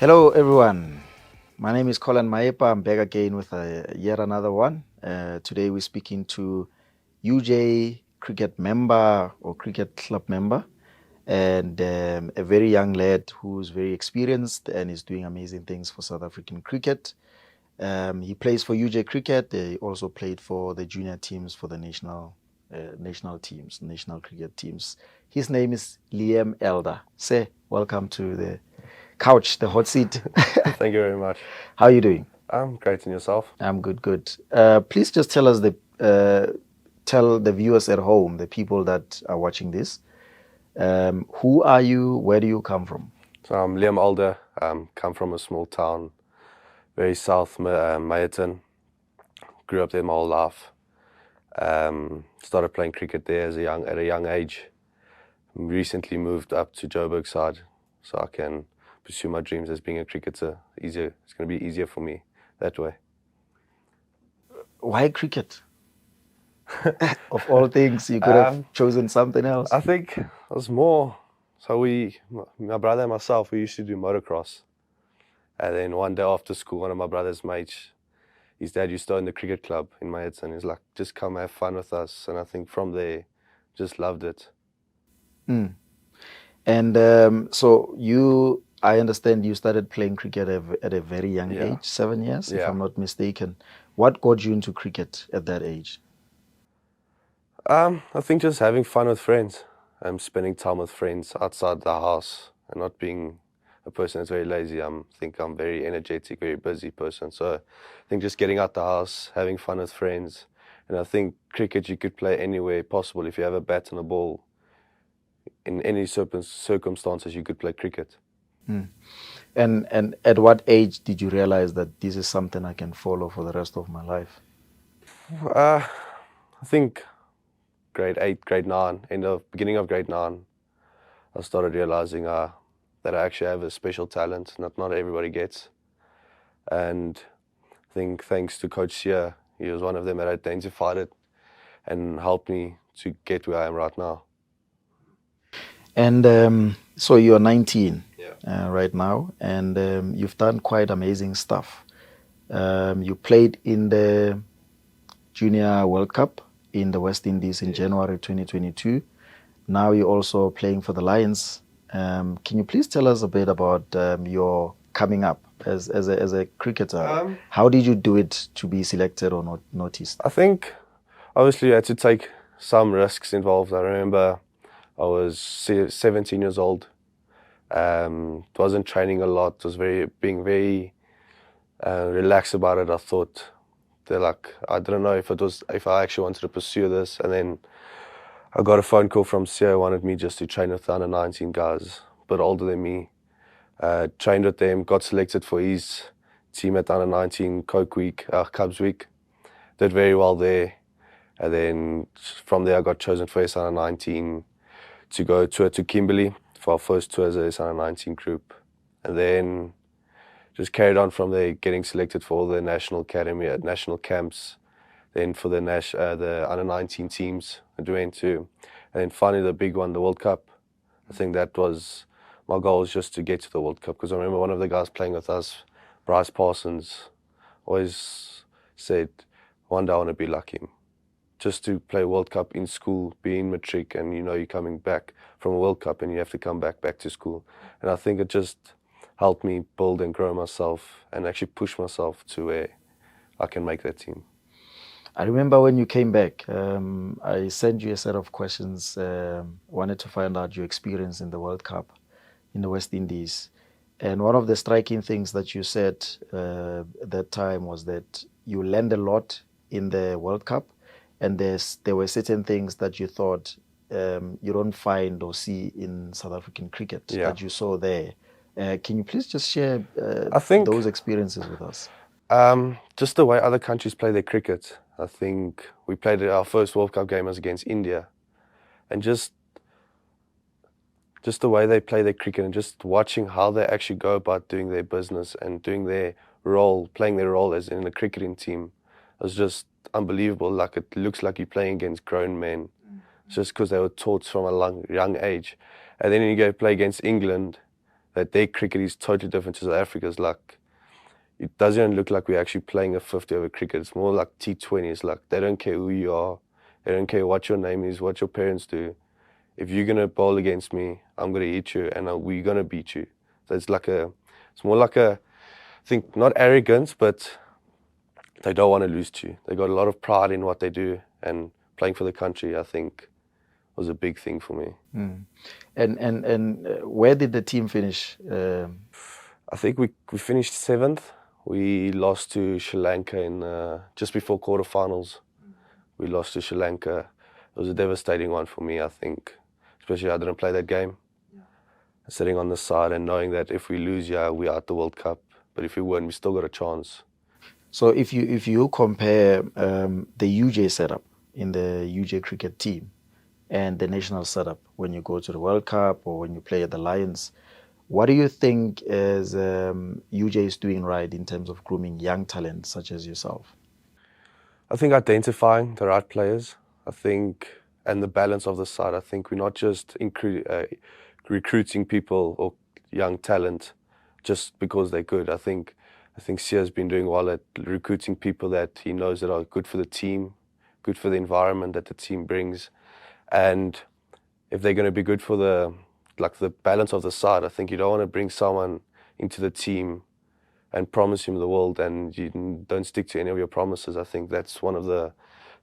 Hello, everyone. My name is Collen and Liam. I'm back again with yet another one. Today we're speaking to UJ cricket member or cricket club member and a very young lad who's very experienced and is doing amazing things for South African cricket. He plays for UJ Cricket. He also played for the junior teams for the national cricket teams. His name is Liam Alder. Say, welcome to the couch, the hot seat. Thank you very much. How are you doing? I'm great, and yourself? I'm good. Please just tell us tell the viewers at home, the people that are watching this, who are you? Where do you come from? So I'm Liam Alder. Come from a small town, very south, Meyerton. Grew up there my whole life. Started playing cricket there at a young age. Recently moved up to Joburg side, so I can pursue my dreams as being a cricketer. It's going to be easier for me that way. Why cricket? Of all things, you could have chosen something else. I think it was more. So my brother and myself, we used to do motocross. And then one day after school, one of my brother's mates, his dad used to own the cricket club in Meyerton. He's like, just come have fun with us. And I think from there, just loved it. Mm. And so I understand you started playing cricket at a very young age, 7 years, if I'm not mistaken. What got you into cricket at that age? I think just having fun with friends. Spending time with friends outside the house and not being a person that's very lazy. I think I'm very energetic, very busy person. So I think just getting out the house, having fun with friends. And I think cricket you could play anywhere possible. If you have a bat and a ball, in any circumstances you could play cricket. Mm. And at what age did you realize that this is something I can follow for the rest of my life? I think grade 8, grade 9, beginning of grade 9, I started realizing that I actually have a special talent not everybody gets. And I think thanks to Coach Sia, he was one of them that identified it and helped me to get where I am right now. And so you're 19 right now, and you've done quite amazing stuff. You played in the Junior World Cup in the West Indies in January 2022. Now you're also playing for the Lions. Can you please tell us a bit about your coming up as a cricketer? How did you do it to be selected or not noticed? I think obviously you had to take some risks involved. I remember I was 17 years old. Wasn't training a lot. Was being very relaxed about it. I thought I didn't know if I actually wanted to pursue this. And then I got a phone call from Sia, wanted me just to train with the under 19 guys, a bit older than me. Trained with them, got selected for his team at under 19 Cubs Week. Did very well there. And then from there I got chosen for S under 19 to go tour to Kimberley for our first tour as a S under 19 group. And then just carried on from there, getting selected for all the national academy at national camps, then for the under 19 teams I went to, and then finally the big one, the World Cup. I think that was my goal, was just to get to the World Cup, because I remember one of the guys playing with us, Bryce Parsons, always said, one day I want to be like him. Just to play World Cup in school, be in matric, and you're coming back from a World Cup and you have to come back to school. And I think it just helped me build and grow myself and actually push myself to where I can make that team. I remember when you came back, I sent you a set of questions, wanted to find out your experience in the World Cup in the West Indies. And one of the striking things that you said at that time was that you learned a lot in the World Cup, and there were certain things that you thought you don't find or see in South African cricket that you saw there. Can you please just share those experiences with us? Just the way other countries play their cricket. I think we played our first World Cup game was against India, and just the way they play their cricket and just watching how they actually go about doing their business and doing their role, playing their role as in the cricketing team, was just unbelievable. Like, it looks like you're playing against grown men, just because they were taught from a young age. And then you go play against England, that their cricket is totally different to South Africa's. Like, it doesn't look like we're actually playing a 50 over cricket. It's more like T20s. Like, they don't care who you are. They don't care what your name is, what your parents do. If you're going to bowl against me, I'm going to hit you and we're going to beat you. So it's more like a, I think, not arrogance, but they don't want to lose to you. They got a lot of pride in what they do, and playing for the country, I think, was a big thing for me. And where did the team finish? I think we finished 7th. We lost to Sri Lanka in just before quarterfinals. We lost to Sri Lanka. It was a devastating one for me, I think. Especially I didn't play that game. Sitting on the side and knowing that if we lose, we're out the World Cup. But if we win, we still got a chance. So if you compare the UJ setup in the UJ cricket team and the national setup when you go to the World Cup or when you play at the Lions, what do you think is UJ is doing right in terms of grooming young talent such as yourself? I think identifying the right players, and the balance of the side. I think we're not just recruiting people or young talent just because they're good. I think Sia's been doing well at recruiting people that he knows that are good for the team, good for the environment that the team brings, and if they're going to be good for the balance of the side. I think you don't want to bring someone into the team and promise him the world and you don't stick to any of your promises. I think that's one of the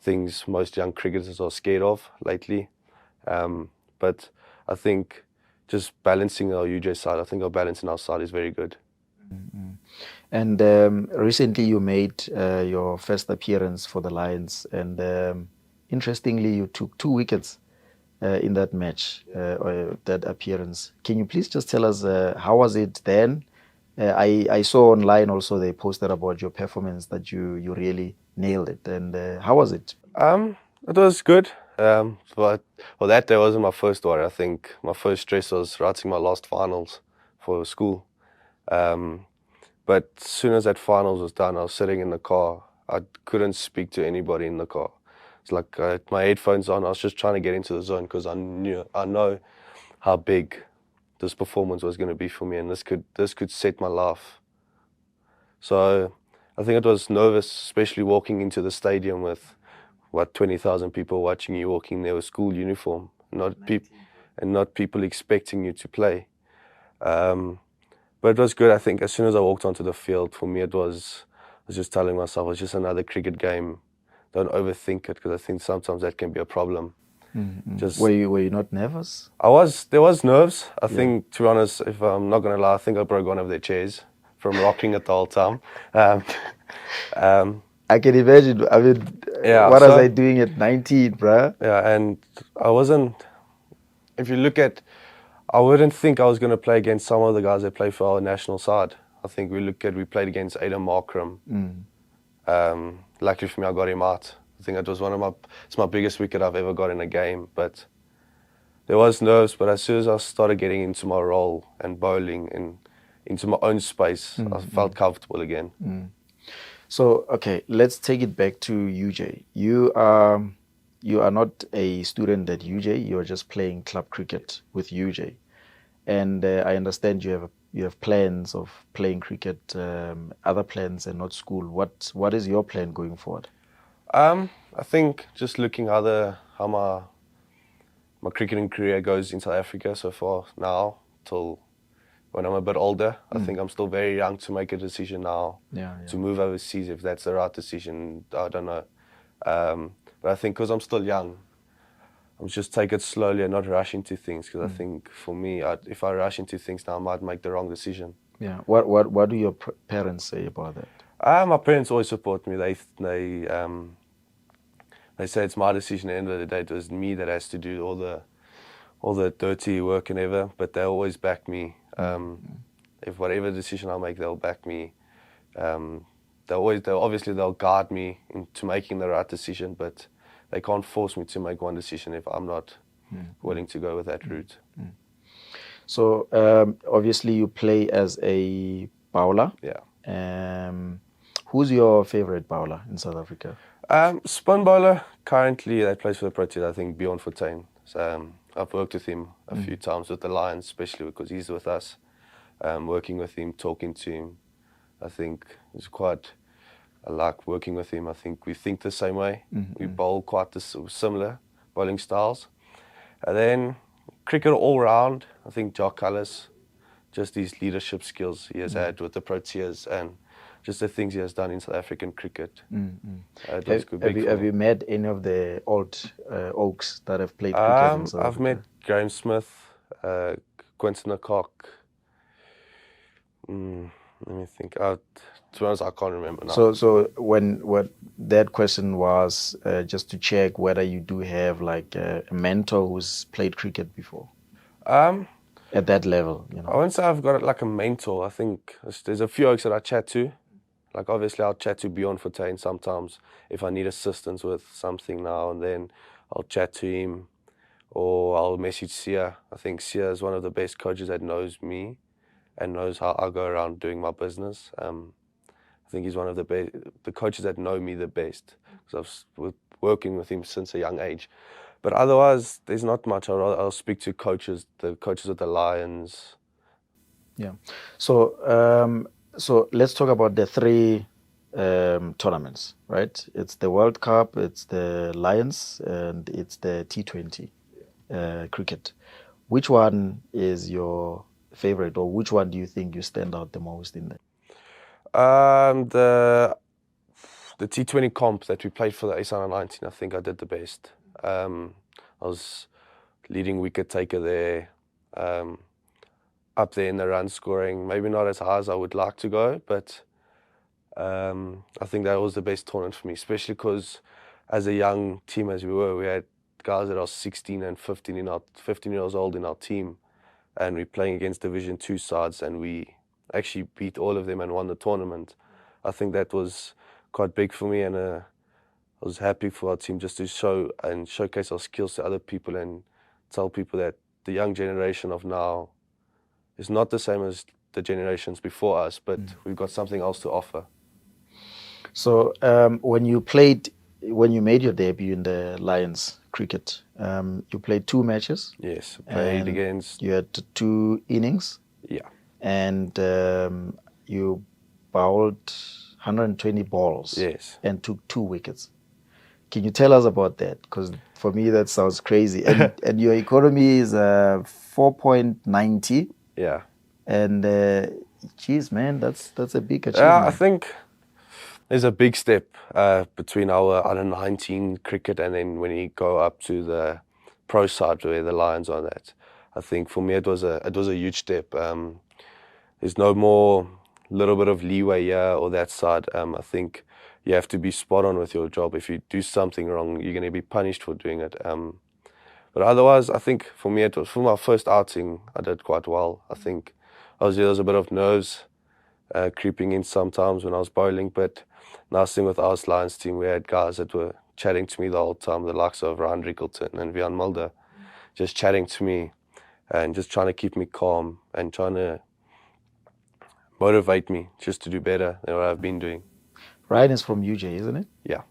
things most young cricketers are scared of lately. But I think just balancing our UJ side, I think our balance in our side is very good. Mm-hmm. And recently you made your first appearance for the Lions, and interestingly you took 2 wickets in that match, or that appearance. Can you please just tell us how was it then? I saw online also they posted about your performance that you really nailed it. And how was it? It was good. But that day wasn't my first worry. I think my first stress was writing my last finals for school. But as soon as that finals was done, I was sitting in the car. I couldn't speak to anybody in the car. It's like I had my headphones on. I was just trying to get into the zone because I know how big this performance was going to be for me, and this could set my life. So I think it was nervous, especially walking into the stadium with 20,000 people watching you, walking there with school uniform, not people expecting you to play. But it was good. I think as soon as I walked onto the field, for me I was just telling myself it's just another cricket game. Don't overthink it, because I think sometimes that can be a problem. Mm-hmm. Were you not nervous? There was nerves. I think, to be honest, if I'm not going to lie, I think I broke one of their chairs from rocking it the whole time. I can imagine. I mean, what was I doing at 19, bruh? Yeah, and I wasn't. If you look at, I wouldn't think I was going to play against some of the guys that play for our national side. I think we played against Adam Markram. Luckily for me, I got him out. I think it was it's my biggest wicket I've ever got in a game. But there was nerves, but as soon as I started getting into my role and bowling and into my own space, I felt comfortable again. So, okay, let's take it back to UJ. You are not a student at UJ. You are just playing club cricket with UJ, and I understand you have plans of playing cricket, other plans, and not school. What is your plan going forward? I think just looking how my cricketing career goes in South Africa so far now till when I'm a bit older. I think I'm still very young to make a decision now to move overseas, if that's the right decision. I don't know. But I think because I'm still young, I'm just take it slowly and not rush into things, because I think for me, if I rush into things now, I might make the wrong decision. Yeah. What do your parents say about that? My parents always support me. They say it's my decision. At the end of the day, it was me that has to do all the dirty work and ever. But they always back me. If whatever decision I make, they'll back me. They'll guide me into making the right decision, but they can't force me to make one decision if I'm not willing to go with that route. So obviously you play as a bowler. Yeah. Who's your favorite bowler in South Africa? Spin bowler currently that plays for the Proteas, I think Bjorn Fortuin. So I've worked with him a few times with the Lions, especially because he's with us. working with him, talking to him. I think I like working with him. I think we think the same way. We bowl quite similar bowling styles. And then cricket all round, I think Jock Cullis, just these leadership skills he has had with the Proteas and just the things he has done in South African cricket. Have you met any of the old Oaks that have played cricket in South Africa? I've met Graham Smith, Quinton Acock. Let me think. To be honest, I can't remember now. So when that question was just to check whether you do have like a mentor who's played cricket before. At that level, you know. I wouldn't say I've got like a mentor. I think there's a few Oaks that I chat to. Like obviously I'll chat to Bjorn Fortuin sometimes if I need assistance with something now and then. I'll chat to him or I'll message Sia. I think Sia is one of the best coaches that knows me and knows how I go around doing my business. I think he's one of the coaches that know me the best because I've working with him since a young age. But otherwise, there's not much. I'll speak to the coaches of the Lions. Yeah. So let's talk about the three tournaments, right? It's the World Cup, it's the Lions, and it's the T20 cricket. Which one is your favorite, or which one do you think you stand out the most in there? The T20 comp that we played for the ACE under 19, I think I did the best. I was leading wicket taker there, up there in the run scoring. Maybe not as high as I would like to go, but I think that was the best tournament for me, especially because as a young team as we were, we had guys that are 16 and 15 years old in our team, and we're playing against Division 2 sides, and we actually beat all of them and won the tournament. I think that was quite big for me, and I was happy for our team just to show and showcase our skills to other people and tell people that the young generation of now is not the same as the generations before us, but we've got something else to offer. So when you made your debut in the Lions cricket, you played 2 matches. Yes, played against. You had 2 innings. Yeah. And you bowled 120 balls. Yes. And took 2 wickets. Can you tell us about that? Because for me that sounds crazy. And your economy is 4.90. Yeah. And geez, man, that's a big achievement. Yeah, I think there's a big step between our under 19 cricket and then when you go up to the pro side where the Lions are at. I think for me it was a huge step. There's no more little bit of leeway here or that side. I think you have to be spot on with your job. If you do something wrong, you're going to be punished for doing it. But otherwise, I think for me, it was for my first outing, I did quite well. I think obviously there was a bit of nerves creeping in sometimes when I was bowling, but nice thing with our Lions team, we had guys that were chatting to me the whole time, the likes of Ryan Rickleton and Liam Alder, just chatting to me and just trying to keep me calm and trying to motivate me just to do better than what I've been doing. Ryan is from UJ, isn't it? Yeah.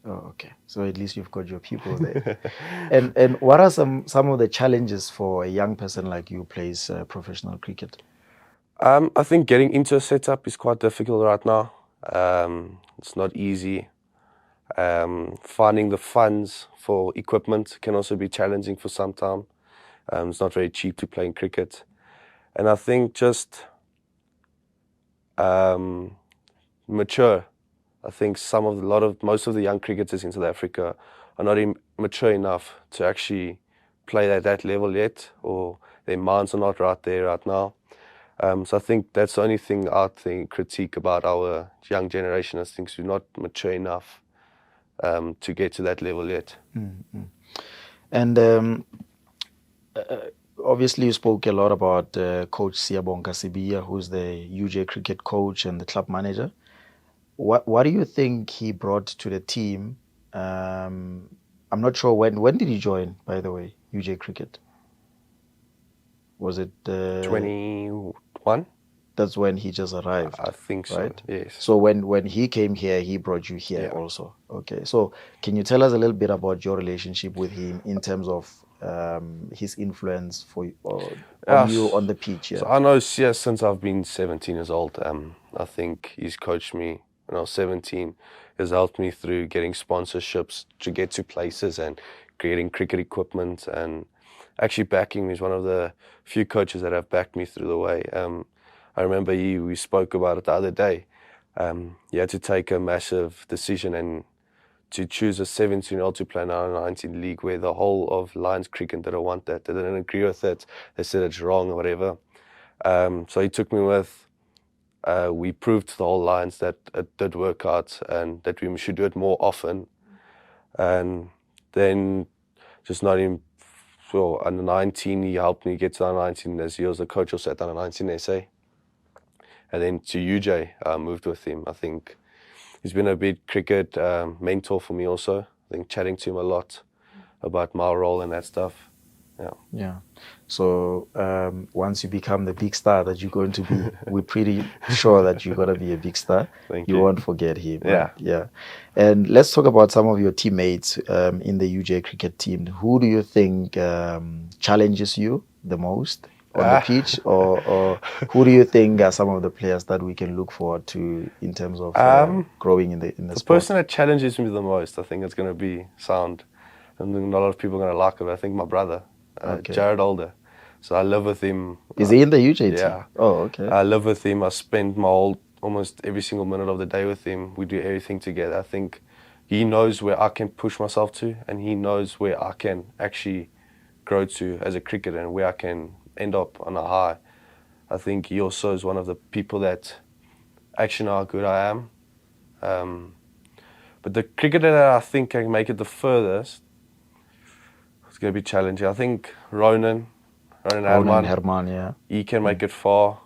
Oh, okay. So at least you've got your people there. and what are some of the challenges for a young person like you who plays professional cricket? I think getting into a setup is quite difficult right now. It's not easy. Finding the funds for equipment can also be challenging for some time. It's not very cheap to play in cricket. And I think just mature. I think most of the young cricketers in South Africa are not mature enough to actually play at that level yet, or their minds are not right there right now. So I think that's the only thing I critique about our young generation. I think we're not mature enough to get to that level yet. Mm-hmm. And obviously you spoke a lot about Coach Siyabonga Sibiya, who's the UJ cricket coach and the club manager. What do you think he brought to the team? I'm not sure when did he join, by the way, UJ cricket? Was it 21? That's when he just arrived. I think so, right? Yes. So when he came here, he brought you here also. Okay. So can you tell us a little bit about your relationship with him in terms of his influence on Yeah, you on the pitch? So I know since I've been 17 years old, I think he's coached me when I was 17. He's helped me through getting sponsorships to get to places and creating cricket equipment, and actually backing me. He's one of the few coaches that have backed me through the way. I remember we spoke about it the other day. He had to take a massive decision and to choose a 17-year-old to play in our 19 league, where the whole of Lions cricket didn't want that. They didn't agree with it. They said it's wrong or whatever. So he took me with. We proved to the whole Lions that it did work out and that we should do it more often. And then just not in, well, under 19, he helped me get to under 19 as he was the coach also at under 19 SA. And then to UJ, I moved with him. I think he's been a big cricket mentor for me also. I think chatting to him a lot about my role and that stuff. Yeah. Yeah. So once you become the big star that you're going to be, we're pretty sure that you're going to be a big star. Thank you. you. Won't forget him. Yeah. Right? Yeah. And let's talk about some of your teammates in the UJ cricket team. Who do you think challenges you the most on the pitch, or who do you think are some of the players that we can look forward to in terms of growing in the sport? The person that challenges me the most, I think it's going to be sound. I think not a lot of people are going to like it. I think my brother, Liam Alder. So I live with him. Is he in the UJT? Yeah. Oh, okay. I live with him. I spend almost every single minute of the day with him. We do everything together. I think he knows where I can push myself to, and he knows where I can actually grow to as a cricketer and where I can end up on a high. I think he also is one of the people that actually know how good I am. But the cricketer that I think can make it the furthest, it's going to be challenging. I think Ronan Herman, yeah. He can make it far.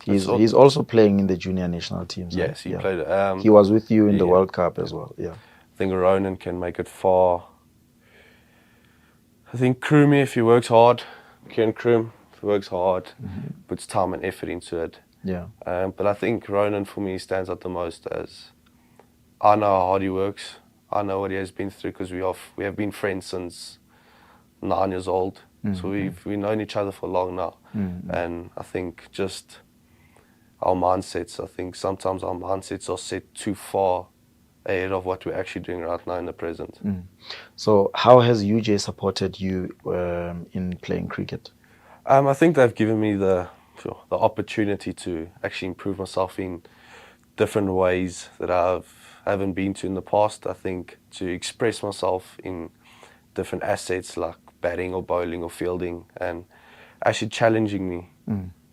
He's also playing in the junior national teams. Yes, he played. He was with you in the World Cup as well. Yeah. I think Ronan can make it far. I think Krumi, if he works hard, Kieran Krum, if he works hard, puts time and effort into it. Yeah. But I think Ronan for me stands out the most, as I know how hard he works. I know what he has been through, because we have been friends since 9 years old. So we've known each other for long now. And I think just our mindsets, I think sometimes our mindsets are set too far ahead of what we're actually doing right now in the present. So how has UJ supported you in playing cricket? I think they've given me the opportunity to actually improve myself in different ways that I haven't been to in the past. I think to express myself in different assets like batting or bowling or fielding, and actually challenging me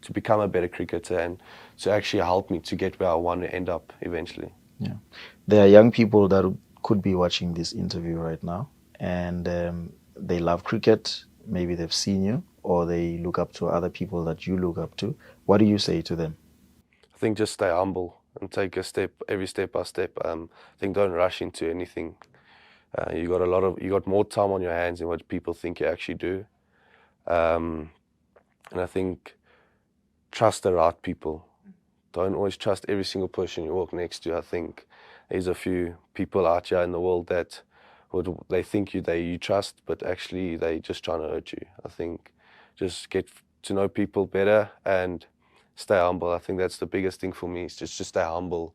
to become a better cricketer and to actually help me to get where I want to end up eventually. Yeah, there are young people that could be watching this interview right now, and they love cricket. Maybe they've seen you, or they look up to other people that you look up to. What do you say to them? I think just stay humble and take every step by step. I think don't rush into anything. You got more time on your hands than what people think you actually do. And I think trust the right people. Don't always trust every single person you walk next to. I think there's a few people out here in the world that they think you trust, but actually they just trying to hurt you. I think just get to know people better and stay humble. I think that's the biggest thing for me, is just stay humble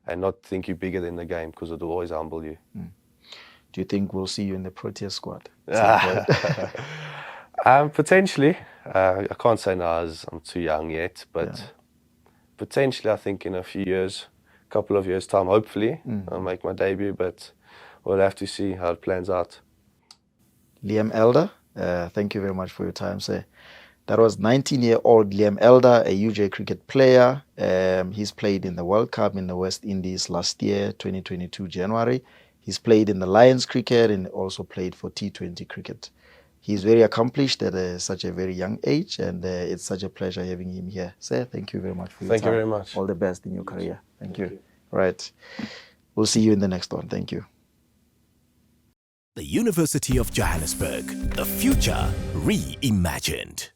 and not think you're bigger than the game, because it will always humble you. Do you think we'll see you in the Proteas squad? Potentially. I can't say now, as I'm too young yet, but potentially I think in a couple of years time, hopefully, I'll make my debut, but we'll have to see how it plans out. Liam Alder, thank you very much for your time, sir. That was 19-year-old Liam Alder, a UJ cricket player. He's played in the World Cup in the West Indies last year, 2022 January. He's played in the Lions cricket and also played for T20 cricket. He's very accomplished at such a very young age, and it's such a pleasure having him here. Sir, thank you very much for your time. Thank you very much. All the best in your career. Thank you. Right. We'll see you in the next one. Thank you. The University of Johannesburg, the future reimagined.